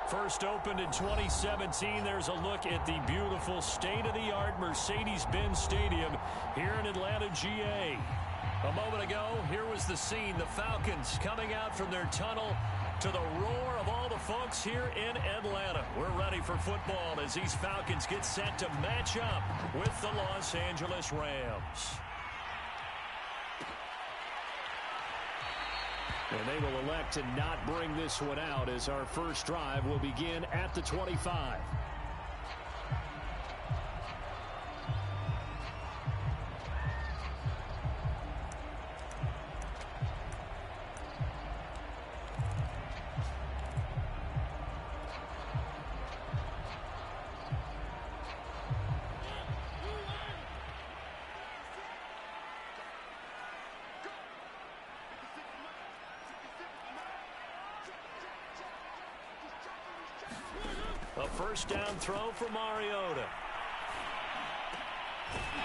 First opened in 2017. There's a look at the beautiful state-of-the-art Mercedes-Benz Stadium here in Atlanta, GA. A moment ago, here was the scene. The Falcons coming out from their tunnel to the roar of all the folks here in Atlanta. We're ready for football as these Falcons get set to match up with the Los Angeles Rams. And they will elect to not bring this one out as our first drive will begin at the 25. A first down throw for Mariota.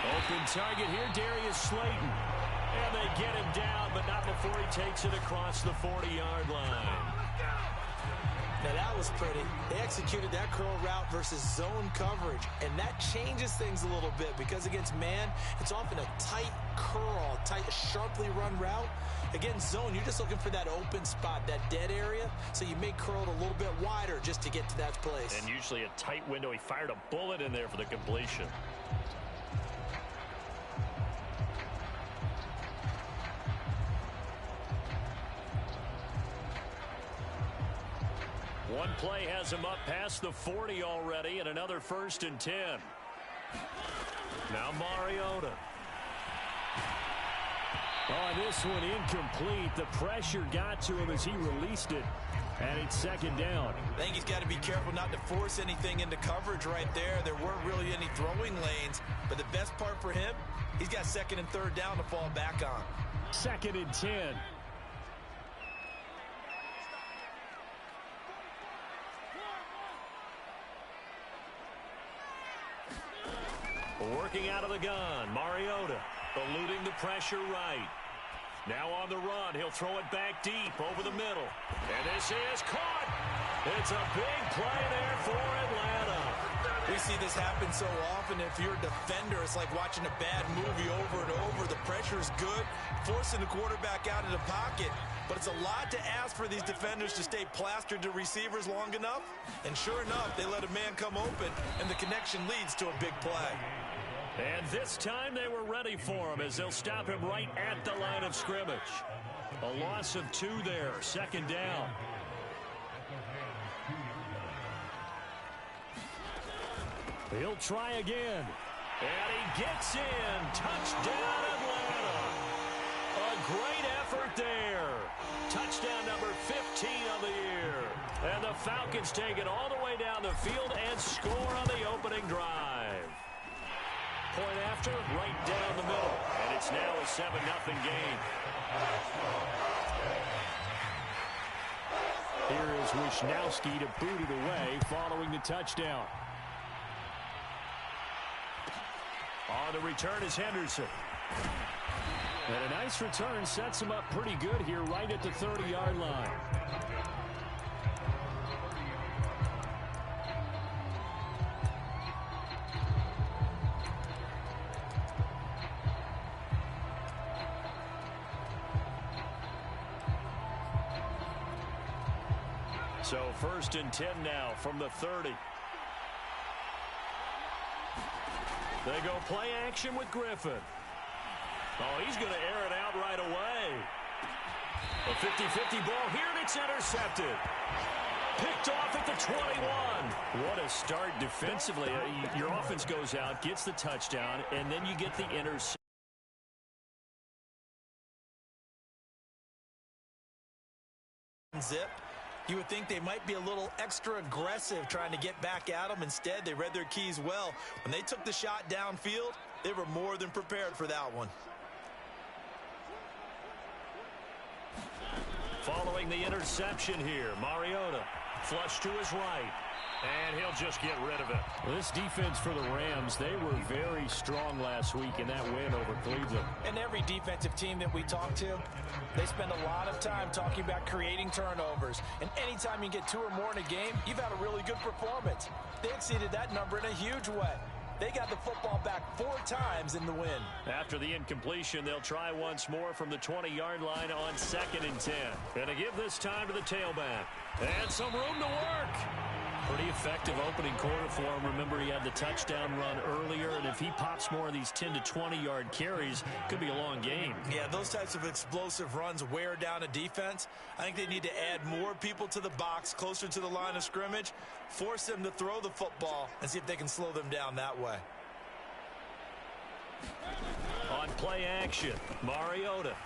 Open target here, Darius Slayton. And they get him down, but not before he takes it across the 40-yard line. Now that was pretty. They executed that curl route versus zone coverage, and that changes things a little bit because against man, it's often a tight curl, tight, sharply run route. Against zone, you're just looking for that open spot, that dead area, so you may curl it a little bit wider just to get to that place. And usually a tight window. He fired a bullet in there for the completion. One play has him up past the 40 already, and another 1st and 10. Now Mariota. Oh, this one incomplete. The pressure got to him as he released it, and it's 2nd down. I think he's got to be careful not to force anything into coverage right there. There weren't really any throwing lanes, but the best part for him, he's got 2nd and 3rd down to fall back on. 2nd and 10. Working out of the gun, Mariota eluding the pressure right. Now on the run, he'll throw it back deep over the middle. And this is caught. It's a big play there for Atlanta. We see this happen so often. If you're a defender, it's like watching a bad movie over and over. The pressure is good, forcing the quarterback out of the pocket. But it's a lot to ask for these defenders to stay plastered to receivers long enough. And sure enough, they let a man come open, and the connection leads to a big play. And this time they were ready for him as they'll stop him right at the line of scrimmage. A loss of 2 there, 2nd down. He'll try again. And he gets in. Touchdown, Atlanta. A great effort there. Touchdown number 15 of the year. And the Falcons take it all the way down the field and score on the opening drive. Point after, right down the middle. And it's now a 7-0 game. Here is Wisnowski to boot it away following the touchdown. On the return is Henderson. And a nice return sets him up pretty good here right at the 30-yard line. So 1st and 10 now from the 30. They go play action with Griffin. Oh, he's going to air it out right away. A 50-50 ball here, and it's intercepted. Picked off at the 21. What a start defensively. Your offense goes out, gets the touchdown, and then you get the interception. Zip. You would think they might be a little extra aggressive trying to get back at them. Instead, they read their keys well. When they took the shot downfield, they were more than prepared for that one. Following the interception here, Mariota flush to his right. And he'll just get rid of it. This defense for the Rams, they were very strong last week in that win over Cleveland. And every defensive team that we talk to, they spend a lot of time talking about creating turnovers. And anytime you get 2 or more in a game, you've had a really good performance. They exceeded that number in a huge way. They got the football back 4 times in the win. After the incompletion, they'll try once more from the 20-yard line on 2nd and 10. Gonna give this time to the tailback. And some room to work. Pretty effective opening quarter for him. Remember, he had the touchdown run earlier, and if he pops more of these 10 to 20-yard carries, could be a long game. Yeah, those types of explosive runs wear down a defense. I think they need to add more people to the box, closer to the line of scrimmage, force them to throw the football, and see if they can slow them down that way. On play action, Mariota.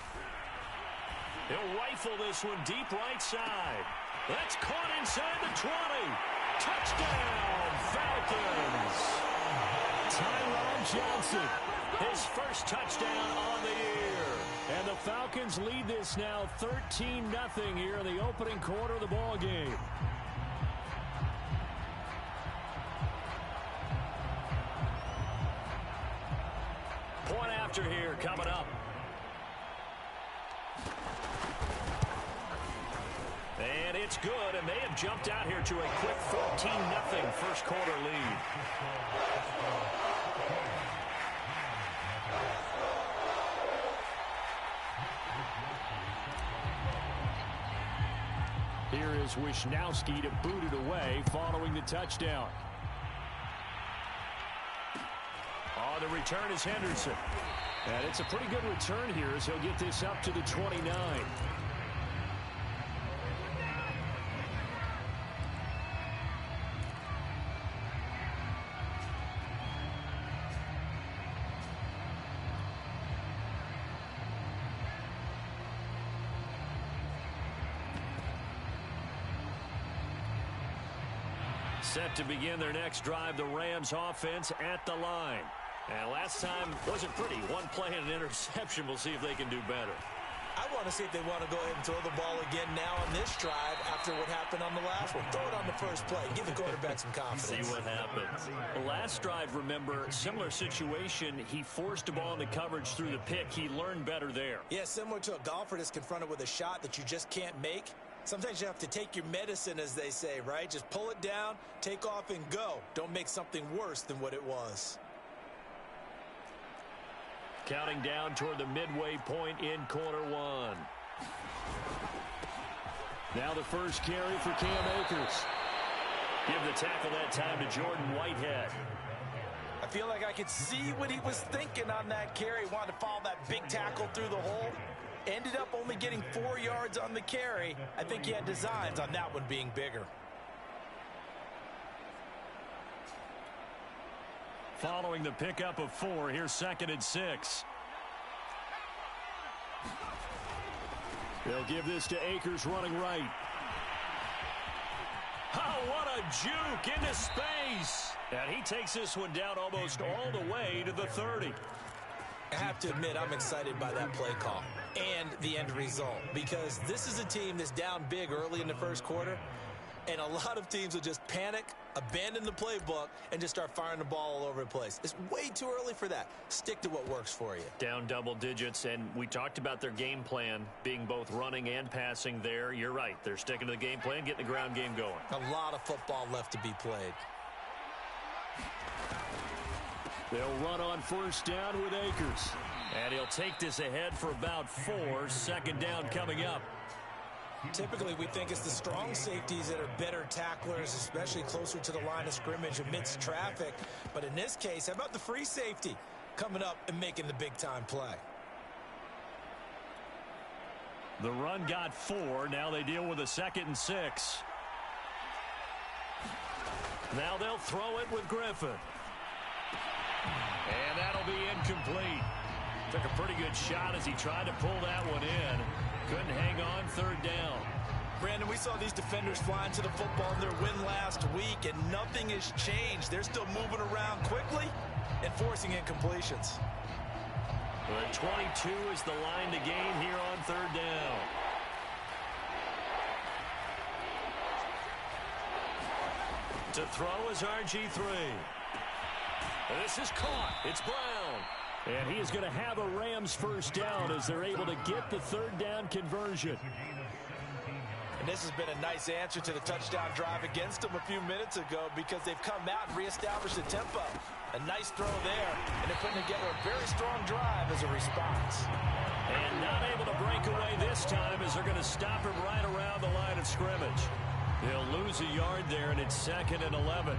He'll rifle this one deep right side. That's caught inside the 20. Touchdown, Falcons. Tyron Johnson, his first touchdown on the year. And the Falcons lead this now 13-0 here in the opening quarter of the ball game. Point after here coming up. And it's good, and they have jumped out here to a quick 14-0 first quarter lead. Here is Wisnowski to boot it away following the touchdown. On the return is Henderson. And it's a pretty good return here as he'll get this up to the 29. Set to begin their next drive, the Rams offense at the line. And last time wasn't pretty. One play and an interception. We'll see if they can do better. I want to see if they want to go ahead and throw the ball again now on this drive after what happened on the last one. Throw it on the first play. Give the quarterback some confidence. See what happens. The last drive, remember, similar situation. He forced the ball into coverage through the pick. He learned better there. Yeah, similar to a golfer that's confronted with a shot that you just can't make. Sometimes you have to take your medicine, as they say, right? Just pull it down, take off, and go. Don't make something worse than what it was. Counting down toward the midway point in quarter one. Now the first carry for Cam Akers. Give the tackle that time to Jordan Whitehead. I feel like I could see what he was thinking on that carry. Wanted to follow that big tackle through the hole. Ended up only getting 4 yards on the carry. I think he had designs on that one being bigger. Following the pickup of 4, here's 2nd and 6. They'll give this to Akers running right. Oh, what a juke into space. And he takes this one down almost all the way to the 30. I have to admit, I'm excited by that play call and the end result, because this is a team that's down big early in the first quarter, and a lot of teams will just panic, abandon the playbook, and just start firing the ball all over the place. It's way too early for that. Stick to what works for you. Down double digits, and we talked about their game plan being both running and passing there. You're right. They're sticking to the game plan, getting the ground game going. A lot of football left to be played. They'll run on first down with Akers. And he'll take this ahead for about 4. 2nd down coming up. Typically, we think it's the strong safeties that are better tacklers, especially closer to the line of scrimmage amidst traffic. But in this case, how about the free safety coming up and making the big-time play? The run got 4. Now they deal with a 2nd and 6. Now they'll throw it with Griffin. And that'll be incomplete. Took a pretty good shot as he tried to pull that one in. Couldn't hang on. 3rd down. Brandon, we saw these defenders flying to the football in their win last week, and nothing has changed. They're still moving around quickly and forcing incompletions. The 22 is the line to gain here on 3rd down. To throw is RG3. This is caught. It's Brown. And he is going to have a Rams first down as they're able to get the third down conversion. And this has been a nice answer to the touchdown drive against them a few minutes ago because they've come out and reestablished the tempo. A nice throw there, and they're putting together a very strong drive as a response. And not able to break away this time as they're going to stop him right around the line of scrimmage. They'll lose a yard there, and it's 2nd and 11.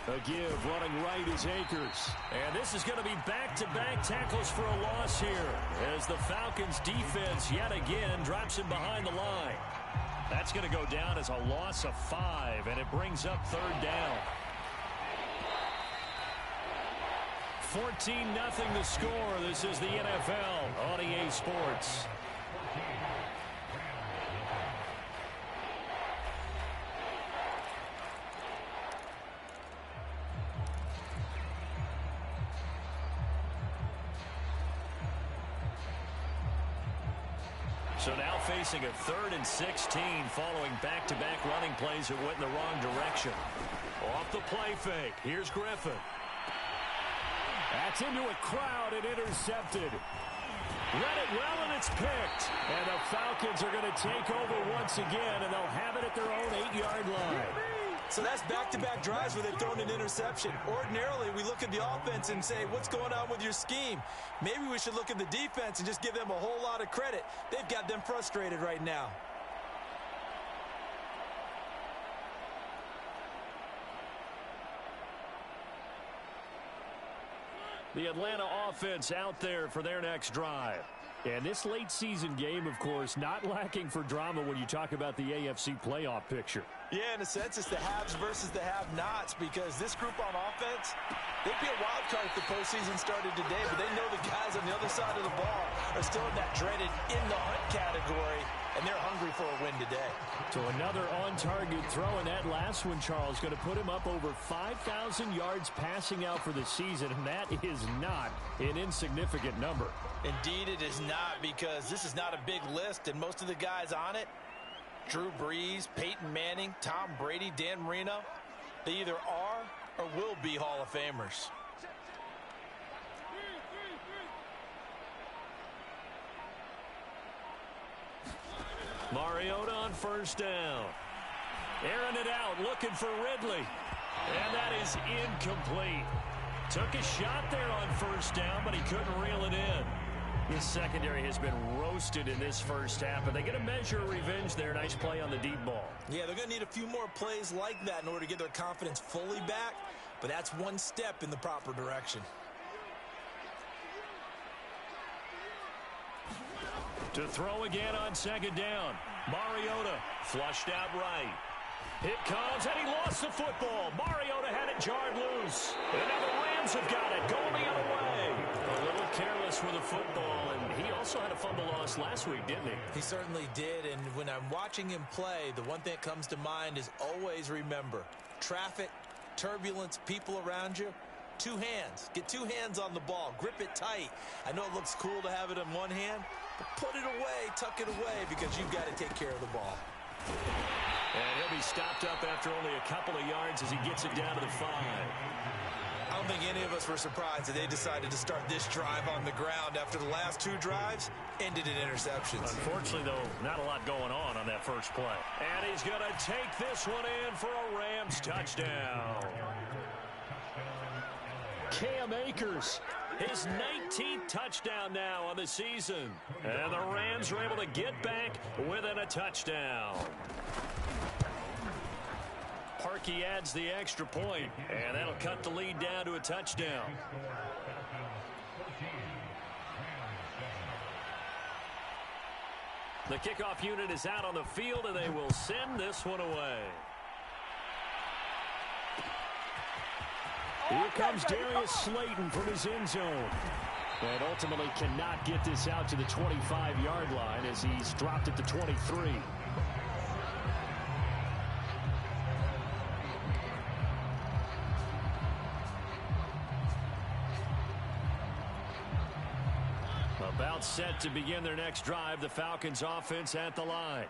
A give, running right is Akers. And this is going to be back-to-back tackles for a loss here as the Falcons' defense yet again drops him behind the line. That's going to go down as a loss of 5, and it brings up third down. 14-0 the score. This is the NFL on EA Sports. So now facing a 3rd and 16 following back-to-back running plays that went in the wrong direction. Off the play fake. Here's Griffin. That's into a crowd and intercepted. Read it well, and it's picked. And the Falcons are going to take over once again, and they'll have it at their own 8-yard line. So that's back-to-back drives where they've thrown an interception. Ordinarily, we look at the offense and say, what's going on with your scheme? Maybe we should look at the defense and just give them a whole lot of credit. They've got them frustrated right now. The Atlanta offense out there for their next drive. And this late season game, of course, not lacking for drama when you talk about the AFC playoff picture. Yeah, in a sense, it's the haves versus the have-nots because this group on offense, they'd be a wild card if the postseason started today, but they know the guys on the other side of the ball are still in that dreaded in-the-hunt category, and they're hungry for a win today. So another on-target throw, and that last one, Charles, going to put him up over 5,000 yards passing out for the season, and that is not an insignificant number. Indeed, it is not, because this is not a big list, and most of the guys on it, Drew Brees, Peyton Manning, Tom Brady, Dan Marino, they either are or will be Hall of Famers. Mariota on first down. Airing it out, looking for Ridley. And that is incomplete. Took a shot there on first down, but he couldn't reel it in. His secondary has been roasted in this first half, but they get a measure of revenge there. Nice play on the deep ball. Yeah, they're going to need a few more plays like that in order to get their confidence fully back, but that's one step in the proper direction. To throw again on second down. Mariota flushed out right. It comes, and he lost the football. Mariota had it jarred loose. And now the Rams have got it, going the other way. A little careless with the football, and he also had a fumble loss last week, didn't he? He certainly did, and when I'm watching him play, the one thing that comes to mind is always remember, traffic, turbulence, people around you, two hands. Get two hands on the ball. Grip it tight. I know it looks cool to have it in one hand, but put it away, tuck it away, because you've got to take care of the ball. And he'll be stopped up after only a couple of yards as he gets it down to the 5. I don't think any of us were surprised that they decided to start this drive on the ground after the last two drives ended in interceptions. Unfortunately, though, not a lot going on that first play. And he's going to take this one in for a Rams touchdown. Cam Akers, his 19th touchdown now on the season. And the Rams are able to get back within a touchdown. Parkey adds the extra point, and that'll cut the lead down to a touchdown. The kickoff unit is out on the field, and they will send this one away. Here comes Darius Slayton from his end zone. And ultimately cannot get this out to the 25-yard line as he's dropped at the 23. About set to begin their next drive, the Falcons offense at the line.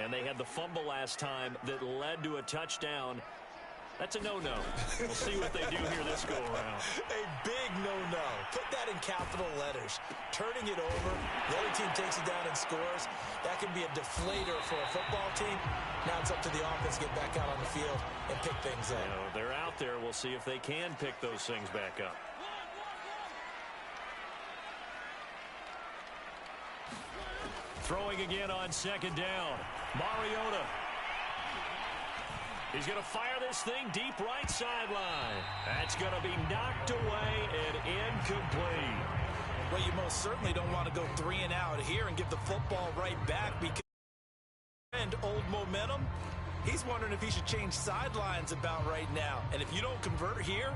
And they had the fumble last time that led to a touchdown. That's a no-no. We'll see what they do here this go-around. A big no-no. Put that in capital letters. Turning it over, the other team takes it down and scores. That can be a deflator for a football team. Now it's up to the offense to get back out on the field and pick things up. They're out there. We'll see if they can pick those things back up. Throwing again on second down. Mariota. He's going to fire this thing deep right sideline. That's going to be knocked away and incomplete. Well, you most certainly don't want to go 3 and out here and give the football right back because and old momentum. He's wondering if he should change sidelines about right now. And if you don't convert here,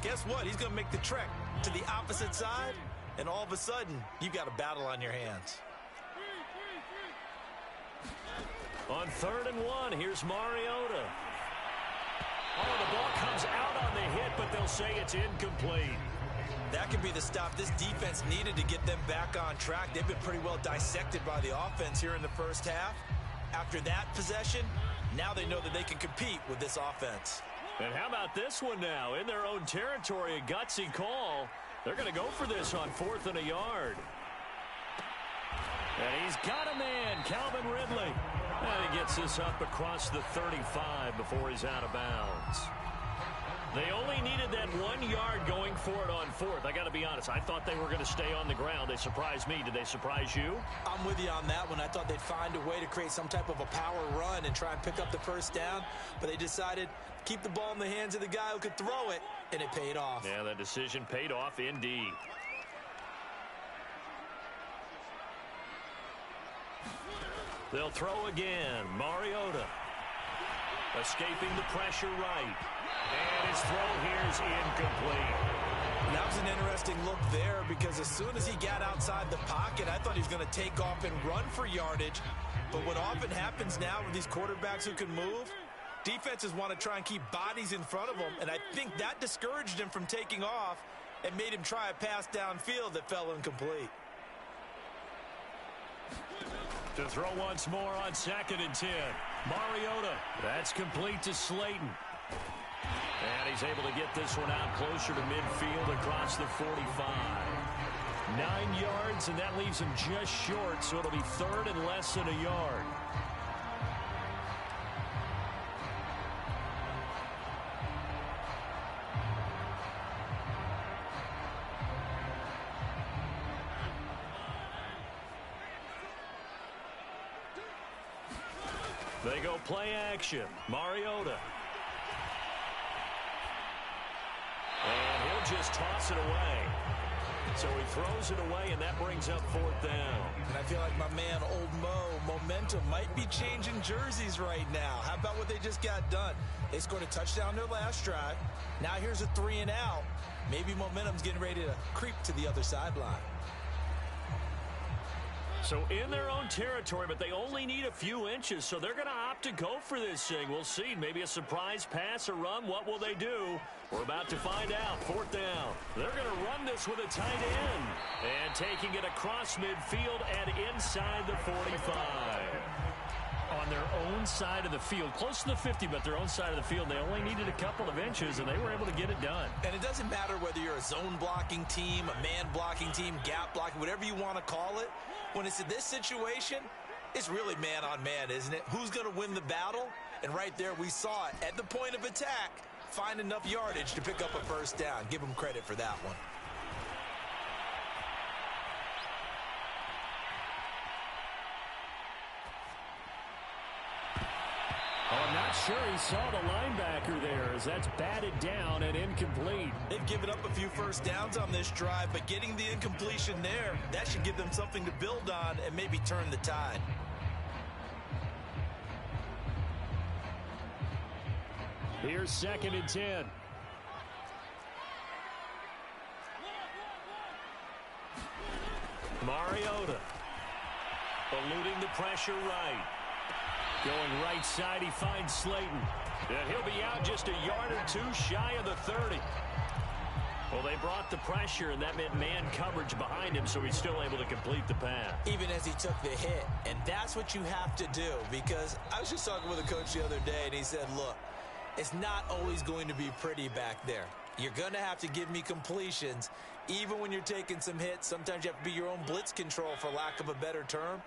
guess what? He's going to make the trek to the opposite side, and all of a sudden, you've got a battle on your hands. On 3rd and 1, here's Mariota. Oh, the ball comes out on the hit, but they'll say it's incomplete. That could be the stop this defense needed to get them back on track. They've been pretty well dissected by the offense here in the first half. After that possession, now they know that they can compete with this offense. And how about this one now? In their own territory, a gutsy call. They're going to go for this on 4th and a yard. And he's got a man, Calvin Ridley. And he gets this up across the 35 before he's out of bounds. They only needed that 1 yard going for it on 4th. I got to be honest, I thought they were going to stay on the ground. They surprised me. Did they surprise you? I'm with you on that one. I thought they'd find a way to create some type of a power run and try and pick up the first down, but they decided keep the ball in the hands of the guy who could throw it, and it paid off. Yeah, that decision paid off indeed. They'll throw again. Mariota escaping the pressure right. And his throw here is incomplete. That was an interesting look there because as soon as he got outside the pocket, I thought he was going to take off and run for yardage. But what often happens now with these quarterbacks who can move, defenses want to try and keep bodies in front of them. And I think that discouraged him from taking off and made him try a pass downfield that fell incomplete. To throw once more on 2nd and 10. Mariota. That's complete to Slayton. And he's able to get this one out closer to midfield across the 45. 9 yards, and that leaves him just short, so it'll be 3rd and less than a yard. They go play action. Mariota. And he'll just toss it away. So he throws it away, and that brings up 4th down. And I feel like my man, Old Mo, momentum might be changing jerseys right now. How about what they just got done? They scored a touchdown their last drive. Now here's a 3 and out. Maybe momentum's getting ready to creep to the other sideline. So in their own territory, but they only need a few inches, so they're going to opt to go for this thing. We'll see. Maybe a surprise pass or run. What will they do? We're about to find out. 4th down. They're going to run this with a tight end. And taking it across midfield and inside the 45. On their own side of the field. Close to the 50, but their own side of the field. They only needed a couple of inches, and they were able to get it done. And it doesn't matter whether you're a zone blocking team, a man blocking team, gap blocking, whatever you want to call it. When it's in this situation, it's really man on man, isn't it? Who's going to win the battle? And right there we saw it. At the point of attack, find enough yardage to pick up a first down. Give them credit for that one. I'm not sure he saw the linebacker there as that's batted down and incomplete. They've given up a few first downs on this drive, but getting the incompletion there, that should give them something to build on and maybe turn the tide. Here's 2nd and 10. Mariota eluding the pressure right. Going right side, he finds Slayton. And he'll be out just a yard or two shy of the 30. Well, they brought the pressure, and that meant man coverage behind him, so he's still able to complete the pass. Even as he took the hit, and that's what you have to do, because I was just talking with a coach the other day, and he said, look, it's not always going to be pretty back there. You're going to have to give me completions, even when you're taking some hits. Sometimes you have to be your own blitz control, for lack of a better term.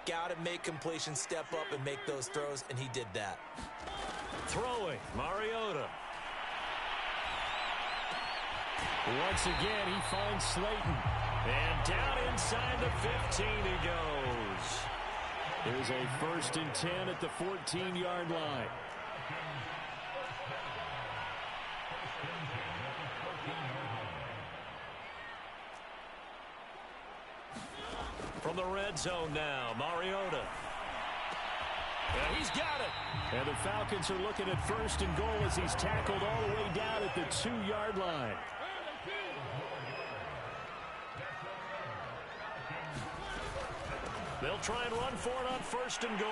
Got to make completions, step up, and make those throws, and he did that. Throwing, Mariota. Once again, he finds Slayton. And down inside the 15 he goes. There's a 1st and 10 at the 14-yard line. From the red zone now, Mariota. Yeah, he's got it. And the Falcons are looking at 1st and goal as he's tackled all the way down at the 2-yard line. They'll try and run for it on 1st and goal.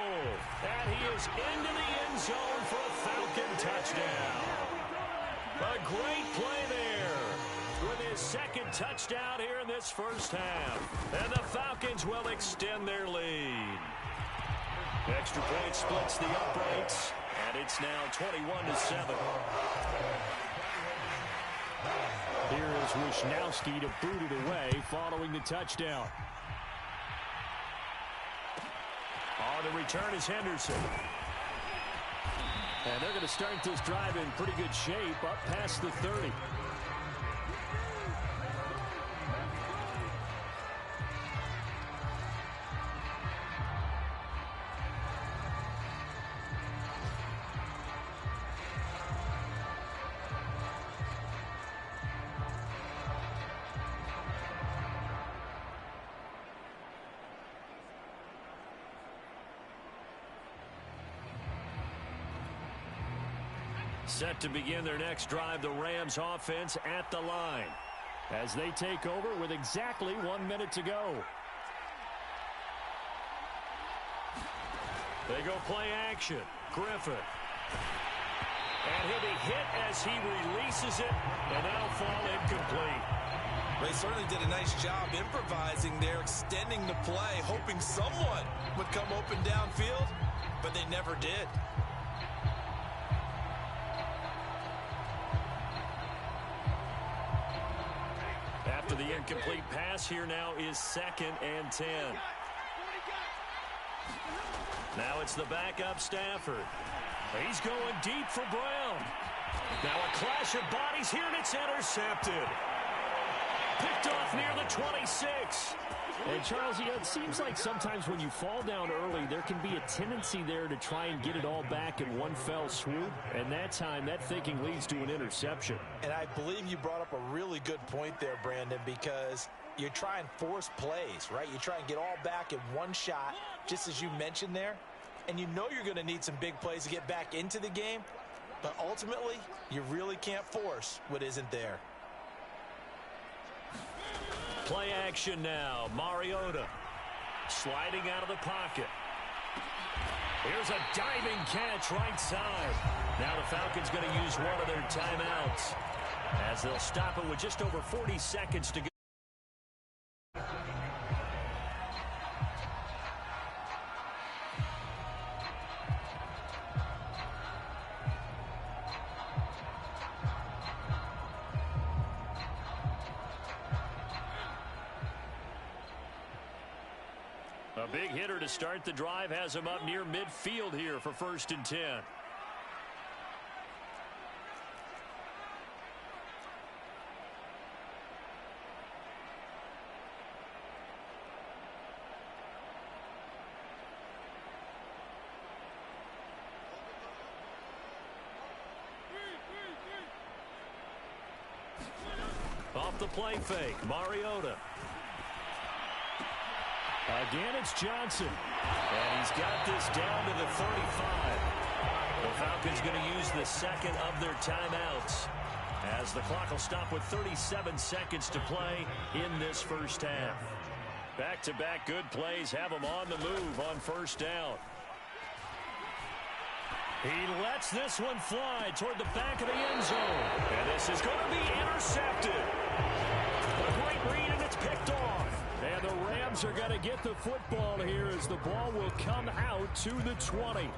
And he is into the end zone for a Falcon touchdown. A great play there with his 2nd touchdown here in this first half. And the Falcons will extend their lead. Extra point splits the uprights, and it's now 21-7. Here is Wisnowski to boot it away following the touchdown. On the return is Henderson. And they're going to start this drive in pretty good shape up past the 30. Set to begin their next drive, the Rams offense at the line as they take over with exactly 1 minute to go. They go play action. Griffin. And he'll be hit as he releases it, and that'll fall incomplete. They certainly did a nice job improvising there, extending the play, hoping someone would come open downfield, but they never did. After the incomplete pass, here now is 2nd and 10. Now it's the backup Stafford. He's going deep for Brown. Now a clash of bodies here, and it's intercepted. Picked off near the 26. And Charles, it seems like sometimes when you fall down early, there can be a tendency there to try and get it all back in one fell swoop. And that time, that thinking leads to an interception. And I believe you brought up a really good point there, Brandon, because you try and force plays, right? You try and get all back in one shot, just as you mentioned there. And you know you're going to need some big plays to get back into the game. But ultimately, you really can't force what isn't there. Play action now. Mariota sliding out of the pocket. Here's a diving catch right side. Now the Falcons going to use one of their timeouts as they'll stop it with just over 40 seconds to go. A big hitter to start the drive has him up near midfield here for 1st and 10. Off the play fake, Mariota. Again, it's Johnson. And he's got this down to the 35. The Falcons going to use the 2nd of their timeouts as the clock will stop with 37 seconds to play in this first half. Back-to-back good plays have them on the move on 1st down. He lets this one fly toward the back of the end zone. And this is going to be intercepted. A great read, and it's picked off. And the Rams are going to get the football here as the ball will come out to the 20.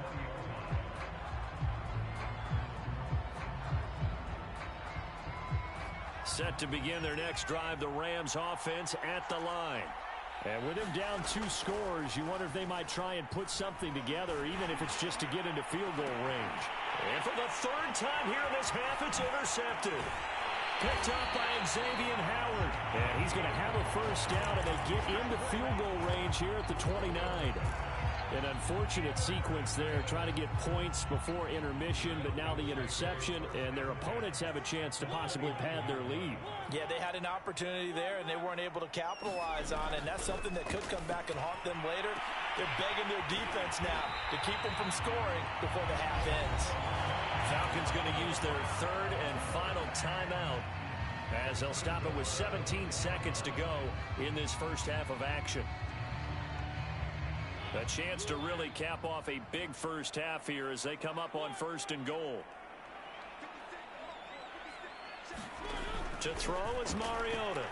Set to begin their next drive, the Rams offense at the line. And with him down 2 scores, you wonder if they might try and put something together, even if it's just to get into field goal range. And for the 3rd time here in this half, it's intercepted. Picked up by Xavier Howard. And he's going to have a first down, and they get into field goal range here at the 29. An unfortunate sequence there, trying to get points before intermission, but now the interception, and their opponents have a chance to possibly pad their lead. Yeah, they had an opportunity there, and they weren't able to capitalize on it, and that's something that could come back and haunt them later. They're begging their defense now to keep them from scoring before the half ends. Falcons going to use their 3rd and final timeout as they'll stop it with 17 seconds to go in this first half of action. A chance to really cap off a big first half here as they come up on 1st and goal. To throw is Mariota.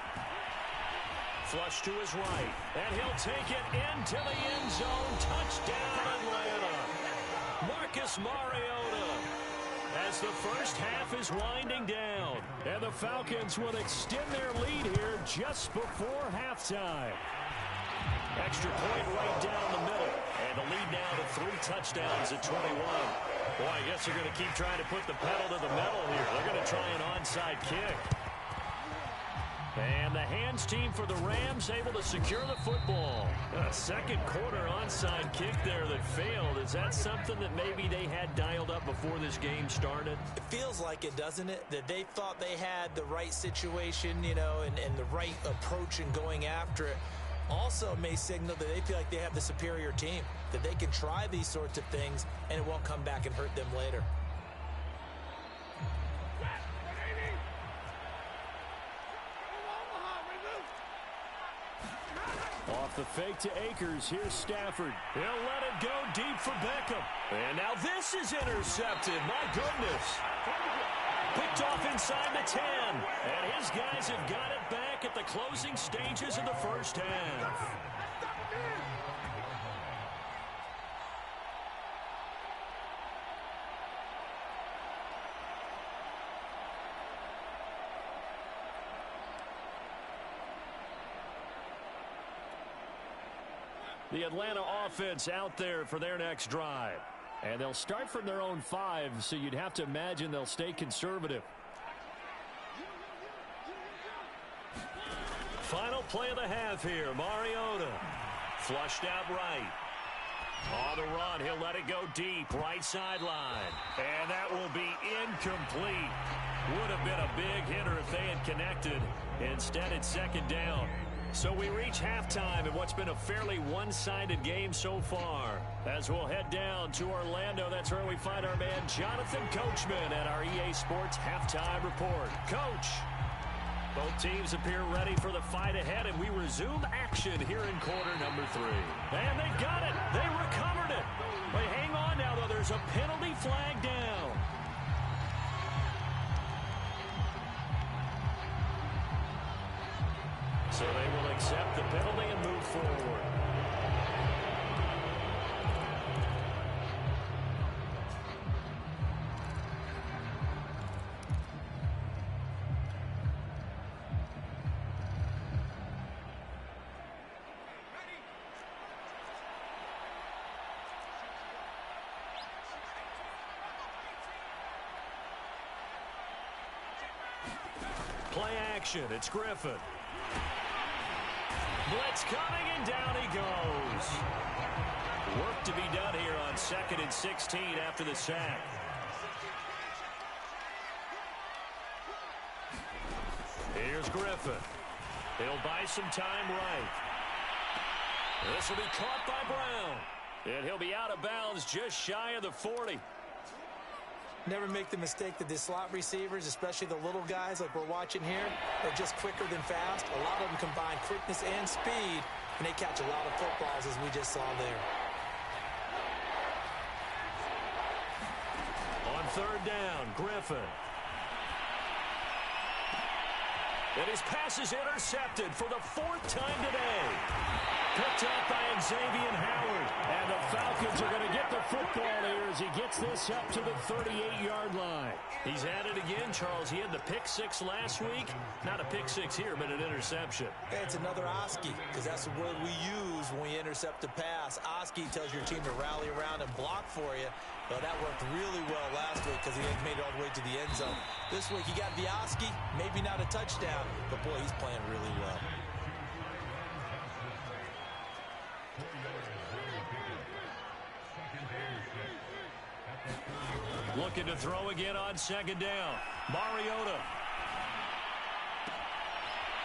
Flush to his right. And he'll take it into the end zone. Touchdown, Atlanta. Marcus Mariota. As the first half is winding down. And the Falcons will extend their lead here just before halftime. Extra point right down the middle. And the lead now to 3 touchdowns at 21. Boy, I guess they're going to keep trying to put the pedal to the metal here. They're going to try an onside kick. And the hands team for the Rams able to secure the football. A second quarter onside kick there that failed. Is that something that maybe they had dialed up before this game started? It feels like it, doesn't it? That they thought they had the right situation, you know, and the right approach in going after it. Also may signal that they feel like they have the superior team, that they can try these sorts of things and it won't come back and hurt them later. Off the fake to Akers. Here's Stafford. He'll let it go deep for Beckham. And now this is intercepted. My goodness. Picked off inside the 10. And his guys have got it back at the closing stages of the first half. The Atlanta offense out there for their next drive. And they'll start from their own 5, so you'd have to imagine they'll stay conservative. Final play of the half here. Mariota flushed out right. On the run, he'll let it go deep, right sideline. And that will be incomplete. Would have been a big hitter if they had connected. Instead, it's second down. So we reach halftime in what's been a fairly one-sided game so far. As we'll head down to Orlando, that's where we find our man Jonathan Coachman at our EA Sports Halftime Report. Coach, both teams appear ready for the fight ahead, and we resume action here in quarter number 3. And they got it. They recovered it. But hang on now, though. There's a penalty flag down. So they will accept the penalty and move forward. Play action. It's Griffin. Blitz coming, and down he goes. Work to be done here on 2nd and 16 after the sack. Here's Griffin. He'll buy some time right. This will be caught by Brown. And he'll be out of bounds just shy of the 40. Never make the mistake that the slot receivers, especially the little guys like we're watching here, are just quicker than fast. A lot of them combine quickness and speed, and they catch a lot of footballs, as we just saw there. third down. Griffin. And his pass is intercepted for the fourth time today. Picked up by Xavier Howard. And the Falcons are going to get the football here as he gets this up to the 38-yard line. He's had it again, Charles. He had the pick six last week. Not a pick six here, but an interception. It's another Oski, because that's the word we use when we intercept a pass. Oski tells your team to rally around and block for you. Well, that worked really well last week because he made it all the way to the end zone. This week he got the Oski, maybe not a touchdown, but boy, he's playing really well. Looking to throw again on second down. Mariota.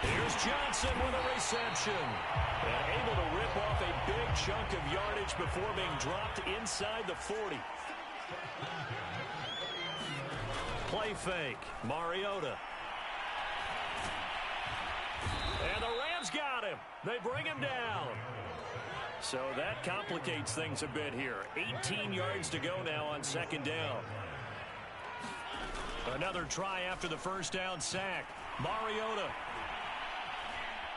Here's Johnson with a reception. And able to rip off a big chunk of yardage before being dropped inside the 40. Play fake. Mariota. And the Rams got him. They bring him down. So that complicates things a bit here. 18 yards to go now on second down. Another try after the first down sack. Mariota.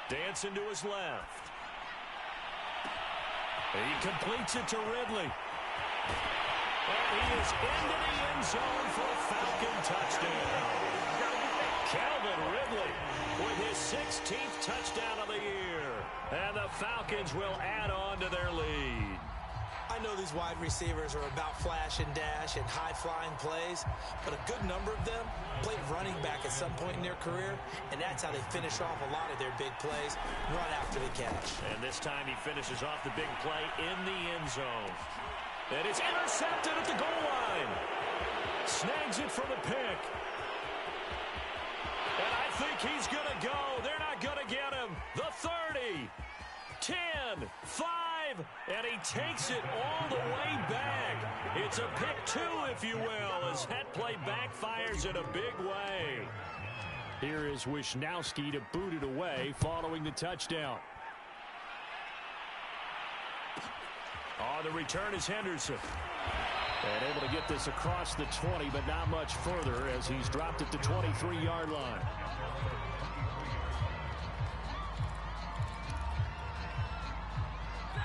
Dancing to his left. He completes it to Ridley. And he is into the end zone for a Falcon touchdown. Calvin Ridley with his 16th touchdown of the year. And the Falcons will add on to their lead. I know these wide receivers are about flash and dash and high-flying plays, but a good number of them played running back at some point in their career, and that's how they finish off a lot of their big plays, run after the catch. And this time he finishes off the big play in the end zone. And it's intercepted at the goal line. Snags it for the pick. And I think he's going to go. They're not going to get him. The 30, 10, 5, and he takes it all the way back. It's a pick two, if you will, as that play backfires in a big way. Here is Wisnowski to boot it away following the touchdown. On the return is Henderson. And able to get this across the 20, but not much further as he's dropped at the 23-yard line.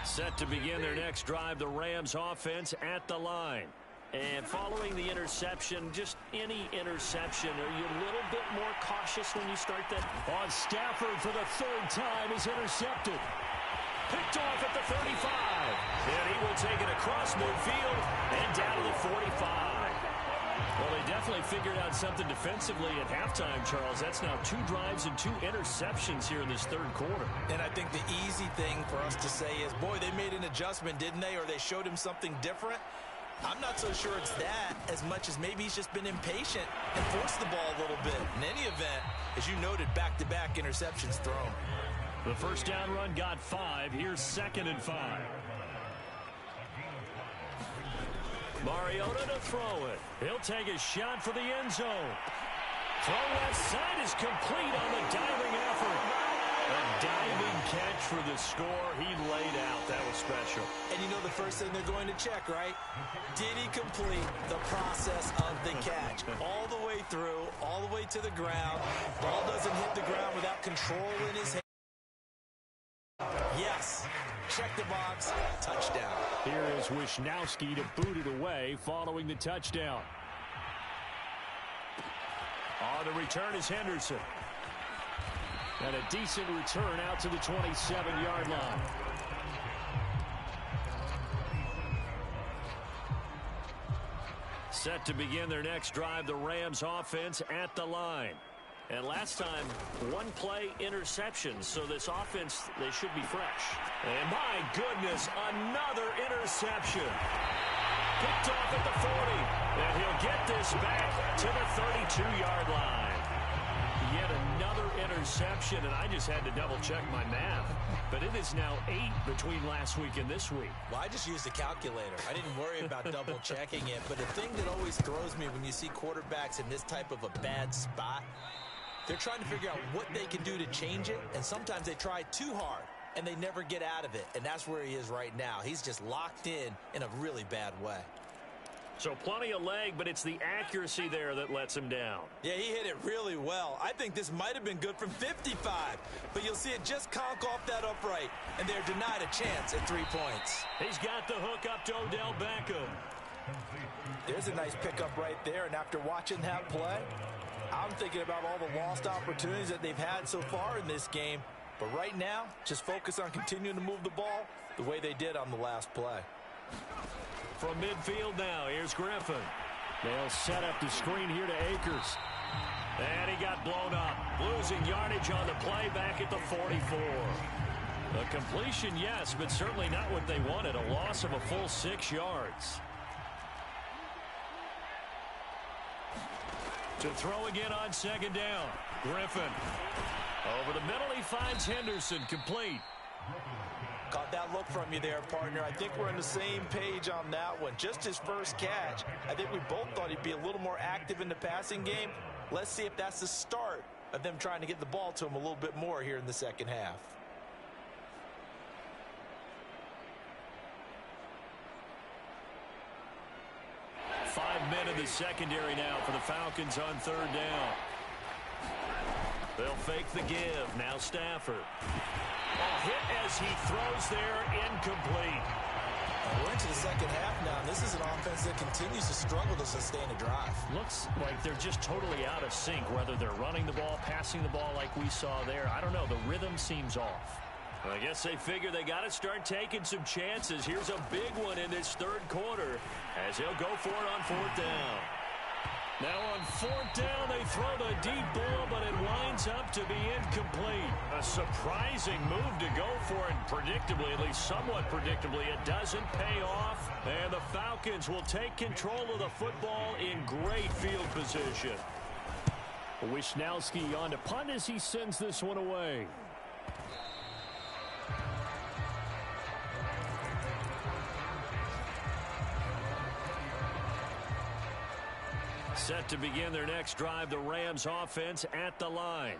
Set to begin their next drive, the Rams offense at the line. And following the interception, just any interception, are you a little bit more cautious when you start that? On Stafford for the third time is intercepted. Picked off at the 35. And he will take it across midfield and down to the 45. Well, they definitely figured out something defensively at halftime, Charles. That's now 2 drives and 2 interceptions here in this third quarter. And I think the easy thing for us to say is, boy, they made an adjustment, didn't they? Or they showed him something different. I'm not so sure it's that as much as maybe he's just been impatient and forced the ball a little bit. In any event, as you noted, back-to-back interceptions thrown. The first down run got 5. Here's 2nd and 5. Mariota to throw it. He'll take a shot for the end zone. Throw left side is complete on the diving effort. A diving catch for the score. He laid out. That was special. And you know the first thing they're going to check, right? Did he complete the process of the catch? All the way through, all the way to the ground. Ball doesn't hit the ground without control in his hand. Yes. Check the box. Touchdown. Here is Wisnowski to boot it away following the touchdown. On the return is Henderson. And a decent return out to the 27-yard line. Set to begin their next drive, the Rams offense at the line. And last time, 1 play interception, so this offense, they should be fresh. And my goodness, another interception. Picked off at the 40, and he'll get this back to the 32-yard line. Yet another interception, and I just had to double-check my math. But it is now 8 between last week and this week. Well, I just used a calculator. I didn't worry about double-checking it. But the thing that always throws me when you see quarterbacks in this type of a bad spot, they're trying to figure out what they can do to change it, and sometimes they try too hard, and they never get out of it. And that's where he is right now. He's just locked in a really bad way. So plenty of leg, but it's the accuracy there that lets him down. Yeah, he hit it really well. I think this might have been good from 55, but you'll see it just conk off that upright, and they're denied a chance at 3 points. He's got the hook up to Odell Beckham. There's a nice pickup right there, and after watching that play, I'm thinking about all the lost opportunities that they've had so far in this game. But right now, just focus on continuing to move the ball the way they did on the last play. From midfield now, here's Griffin. They'll set up the screen here to Akers. And he got blown up. Losing yardage on the play back at the 44. A completion, yes, but certainly not what they wanted. A loss of a full 6 yards. To throw again on second down. Griffin. Over the middle, he finds Henderson, complete. Caught that look from you there, partner. I think we're on the same page on that one. Just his first catch. I think we both thought he'd be a little more active in the passing game. Let's see if that's the start of them trying to get the ball to him a little bit more here in the second half. Five men in the secondary now for the Falcons on third down. They'll fake the give. Now Stafford. A hit as he throws there, incomplete. We're into the second half now, and this is an offense that continues to struggle to sustain a drive. Looks like they're just totally out of sync, whether they're running the ball, passing the ball like we saw there. I don't know. The rhythm seems off. I guess they figure they got to start taking some chances. Here's a big one in this third quarter as he'll go for it on fourth down. Now on fourth down, they throw the deep ball, but it winds up to be incomplete. A surprising move to go for it, predictably, at least somewhat predictably, it doesn't pay off. And the Falcons will take control of the football in great field position. Wisnowski on to punt as he sends this one away. Set to begin their next drive, the Rams offense at the line.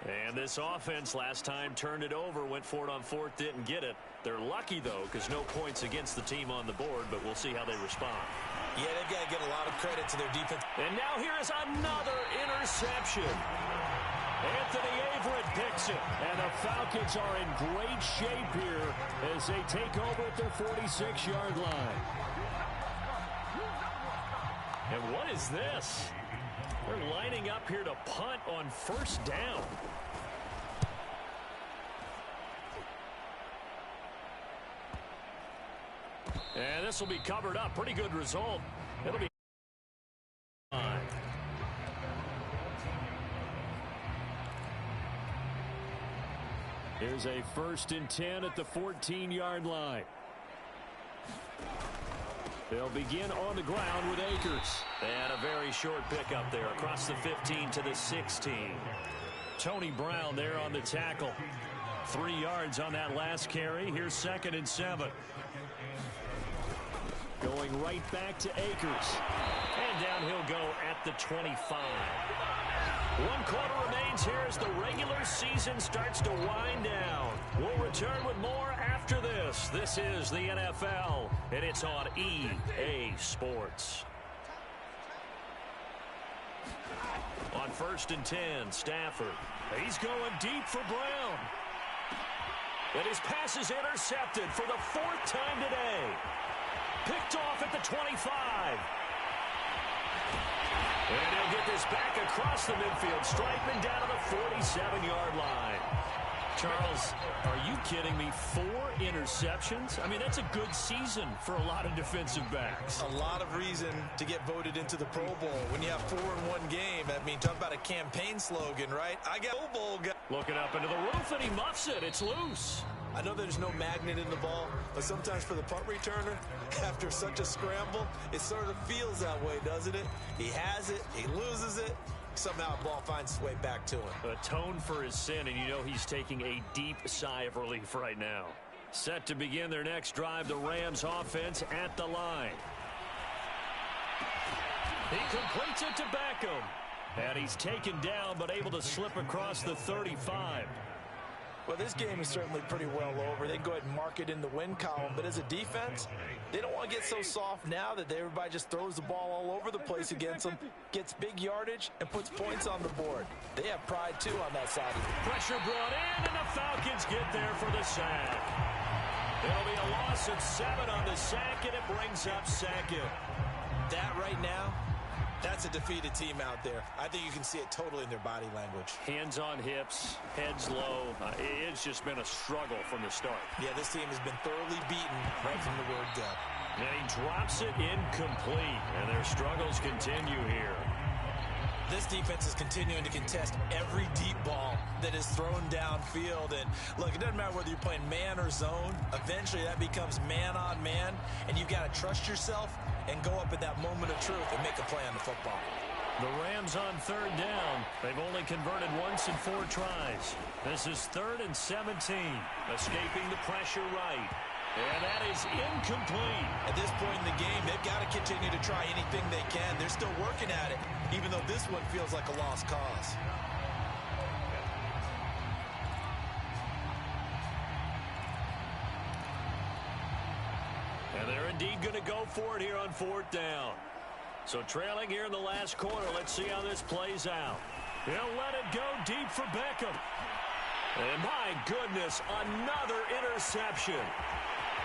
And this offense last time turned it over, went for it on fourth, didn't get it. They're lucky, though, because no points against the team on the board, but we'll see how they respond. Yeah, they've got to give a lot of credit to their defense. And now here is another interception. Anthony Averett picks it, and the Falcons are in great shape here as they take over at their 46-yard line. And what is this? They're lining up here to punt on first down. And this will be covered up. Pretty good result. It'll be fine. Here's a 1st and 10 at the 14-yard line. They'll begin on the ground with Akers. And a very short pickup there across the 15 to the 16. Tony Brown there on the tackle. 3 yards on that last carry. Here's 2nd and 7. Going right back to Akers. And down he'll go at the 25. 1 quarter remains here as the regular season starts to wind down. We'll return with more after this. This is the NFL, and it's on EA Sports. On 1st and 10, Stafford. He's going deep for Brown. And his pass is intercepted for the 4th time today. Picked off at the 25. And he'll get this back across the midfield stripe and down to the 47-yard line. Charles, are you kidding me? 4 interceptions? I mean, that's a good season for a lot of defensive backs. A lot of reason to get voted into the Pro Bowl. When you have 4 in one game, I mean, talk about a campaign slogan, right? I got Pro Bowl guy. Looking up into the roof, and he muffs it. It's loose. I know there's no magnet in the ball, but sometimes for the punt returner, after such a scramble, it sort of feels that way, doesn't it? He has it, he loses it, somehow the ball finds its way back to him. Atone for his sin, and you know he's taking a deep sigh of relief right now. Set to begin their next drive, the Rams offense at the line. He completes it to Beckham. And he's taken down, but able to slip across the 35. Well, this game is certainly pretty well over. They can go ahead and mark it in the win column. But as a defense, they don't want to get so soft now that everybody just throws the ball all over the place against them, gets big yardage, and puts points on the board. They have pride, too, on that side of it. Pressure brought in, and the Falcons get there for the sack. It'll be a loss of 7 on the sack, and it brings up second. That right now, that's a defeated team out there. I think you can see it totally in their body language. Hands on hips, heads low. It's just been a struggle from the start. Yeah, this team has been thoroughly beaten right from the word go. And he drops it incomplete, and their struggles continue here. This defense is continuing to contest every deep ball that is thrown downfield. And look, it doesn't matter whether you're playing man or zone. Eventually, that becomes man on man, and you've got to trust yourself and go up at that moment of truth and make a play on the football. The Rams on 3rd down. They've only converted once in 4 tries. This is 3rd and 17. Escaping the pressure right. And that is incomplete. At this point in the game, they've got to continue to try anything they can. They're still working at it, even though this one feels like a lost cause. And they're indeed going to go for it here on 4th down. So trailing here in the last quarter. Let's see how this plays out. He'll let it go deep for Beckham. And my goodness, another interception.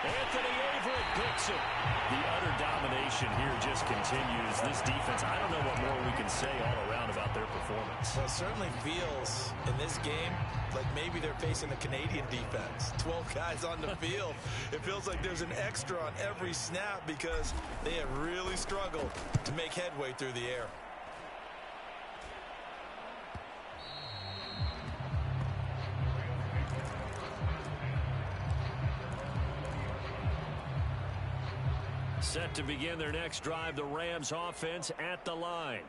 Anthony Averett picks it. The utter domination here just continues. This defense, I don't know what more we can say all around about their performance. Well, it certainly feels in this game like maybe they're facing a Canadian defense. 12 guys on the field. It feels like there's an extra on every snap because they have really struggled to make headway through the air. Set to begin their next drive, the Rams offense at the line.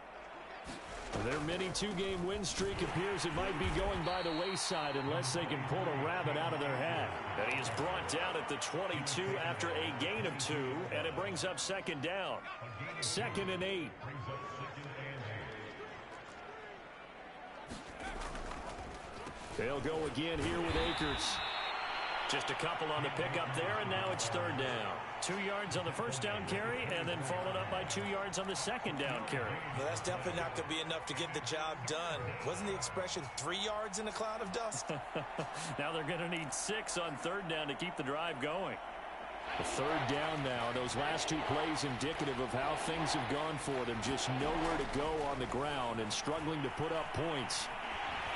Their mini 2-game win streak appears it might be going by the wayside unless they can pull a rabbit out of their hat. And he is brought down at the 22 after a gain of 2, and it brings up 2nd down. 2nd and 8. They'll go again here with Akers. Just a couple on the pickup there, and now it's 3rd down. 2 yards on the 1st down carry, and then followed up by 2 yards on the 2nd down carry. Well, that's definitely not going to be enough to get the job done. Wasn't the expression 3 yards in a cloud of dust? Now they're going to need 6 on 3rd down to keep the drive going. The 3rd down now. Those last 2 plays indicative of how things have gone for them. Just nowhere to go on the ground and struggling to put up points.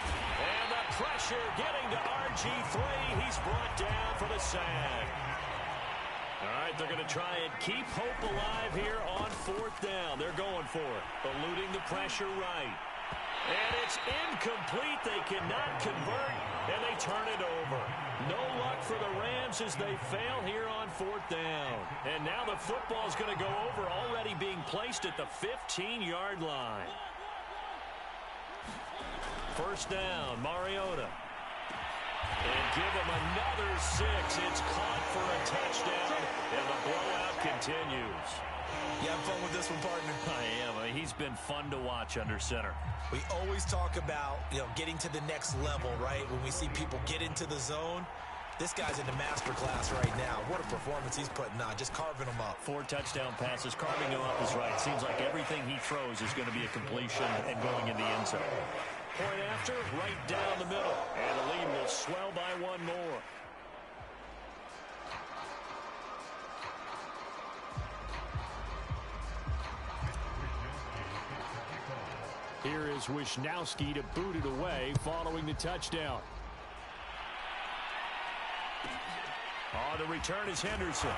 And the pressure getting to RG3. He's brought down for the sack. All right, they're going to try and keep hope alive here on 4th down. They're going for it, eluding the pressure right. And it's incomplete. They cannot convert, and they turn it over. No luck for the Rams as they fail here on 4th down. And now the football's going to go over, already being placed at the 15-yard line. 1st down, Mariota. And give him another 6. It's caught for a touchdown, and the blowout continues. You having fun with this one, partner? I am. He's been fun to watch under center. We always talk about, getting to the next level, right? When we see people get into the zone, this guy's in the master class right now. What a performance he's putting on, just carving them up. 4 touchdown passes, carving them up is right. Seems like everything he throws is going to be a completion and going in the end zone. Point after, right down the middle. And the lead will swell by 1 more. Here is Wisnowski to boot it away following the touchdown. On the return is Henderson.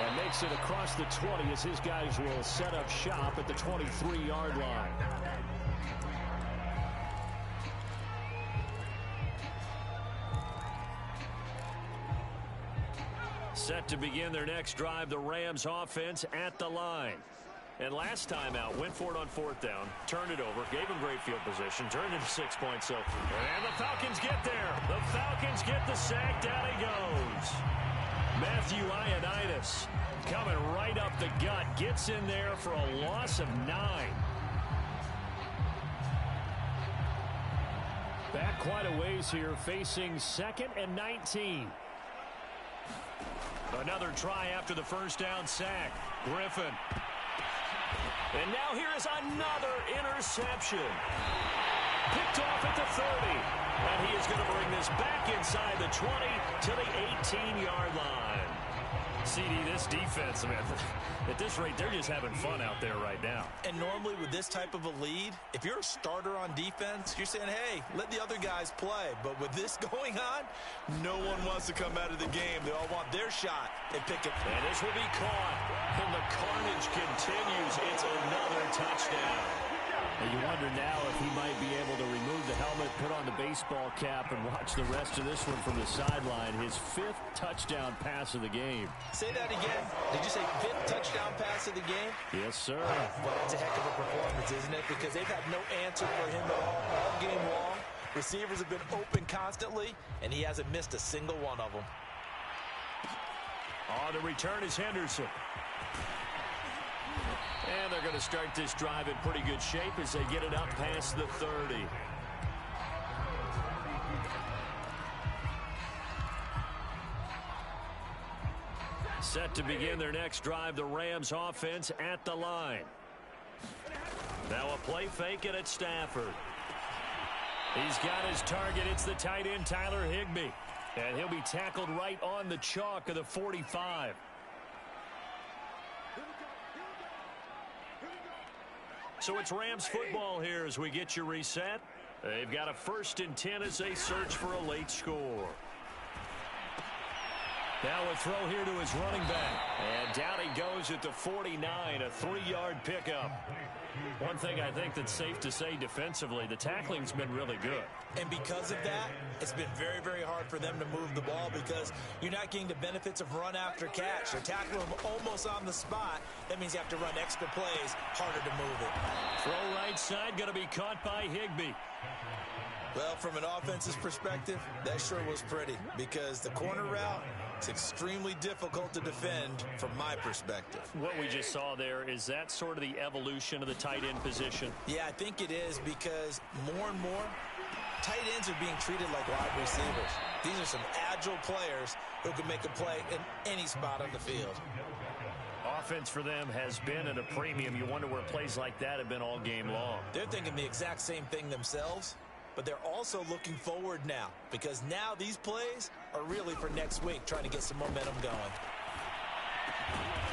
And makes it across the 20 as his guys will set up shop at the 23-yard line. Set to begin their next drive, the Rams offense at the line. And last time out, went for it on 4th down, turned it over, gave him great field position, turned it to 6 points. So, and the Falcons get there. The Falcons get the sack. Down he goes. Matthew Ioannidis coming right up the gut. Gets in there for a loss of 9. Back quite a ways here, facing 2nd and 19. Another try after the first down sack. Griffin. And now here is another interception. Picked off at the 30. And he is going to bring this back inside the 20 to the 18-yard line. CD, this defense, I mean, at this rate, they're just having fun out there right now. And normally with this type of a lead, if you're a starter on defense, you're saying, hey, let the other guys play. But with this going on, no one wants to come out of the game. They all want their shot and pick it. And this will be caught. And the carnage continues. It's another touchdown. And you wonder now if he might be able to remove the helmet, put on the baseball cap, and watch the rest of this one from the sideline. His 5th touchdown pass of the game. Say that again. Did you say 5th touchdown pass of the game? Yes, sir. Well, that's a heck of a performance, isn't it? Because they've had no answer for him at all game long. Receivers have been open constantly, and he hasn't missed a single one of them. On the return is Henderson. And they're going to start this drive in pretty good shape as they get it up past the 30. Set to begin their next drive, the Rams offense at the line. Now a play fake and it's Stafford. He's got his target. It's the tight end, Tyler Higbee. And he'll be tackled right on the chalk of the 45. So it's Rams football here as we get you reset. They've got a 1st and 10 as they search for a late score. Now a throw here to his running back. And down he goes at the 49, a 3-yard pickup. One thing I think that's safe to say defensively, the tackling's been really good. And because of that, it's been very, very hard for them to move the ball because you're not getting the benefits of run after catch. They're tackling him almost on the spot. That means you have to run extra plays, harder to move it. Throw right side, going to be caught by Higbee. Well, from an offensive perspective, that sure was pretty because the corner route, it's extremely difficult to defend from my perspective. What we just saw there, is that sort of the evolution of the tight end position? Yeah, I think it is because more and more, tight ends are being treated like wide receivers. These are some agile players who can make a play in any spot on the field. Offense for them has been at a premium. You wonder where plays like that have been all game long. They're thinking the exact same thing themselves. But they're also looking forward now because now these plays are really for next week, trying to get some momentum going.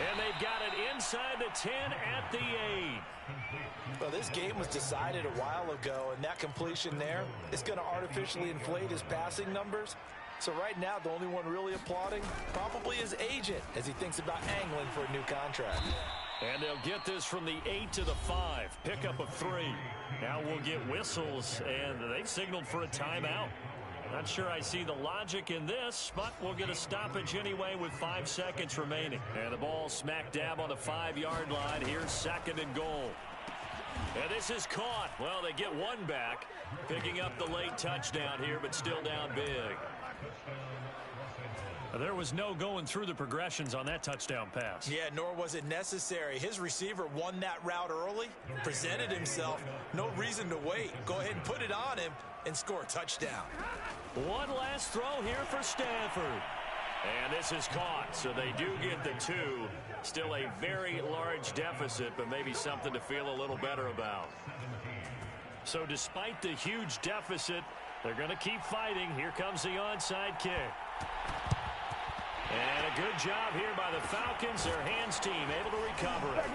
And they've got it inside the 10 at the 8. Well, this game was decided a while ago, and that completion there is going to artificially inflate his passing numbers. So right now, the only one really applauding probably his agent as he thinks about angling for a new contract. And they'll get this from the 8 to the 5. Pickup of 3. Now we'll get whistles, and they've signaled for a timeout. Not sure I see the logic in this, but we'll get a stoppage anyway with 5 seconds remaining. And the ball smack dab on the 5-yard line. Here's 2nd and goal. And this is caught. Well, they get one back, picking up the late touchdown here, but still down big. There was no going through the progressions on that touchdown pass. Yeah, nor was it necessary. His receiver won that route early, presented himself. No reason to wait. Go ahead and put it on him and score a touchdown. One last throw here for Stafford. And this is caught, so they do get the 2. Still a very large deficit, but maybe something to feel a little better about. So despite the huge deficit, they're going to keep fighting. Here comes the onside kick. And a good job here by the Falcons, their hands team, able to recover it.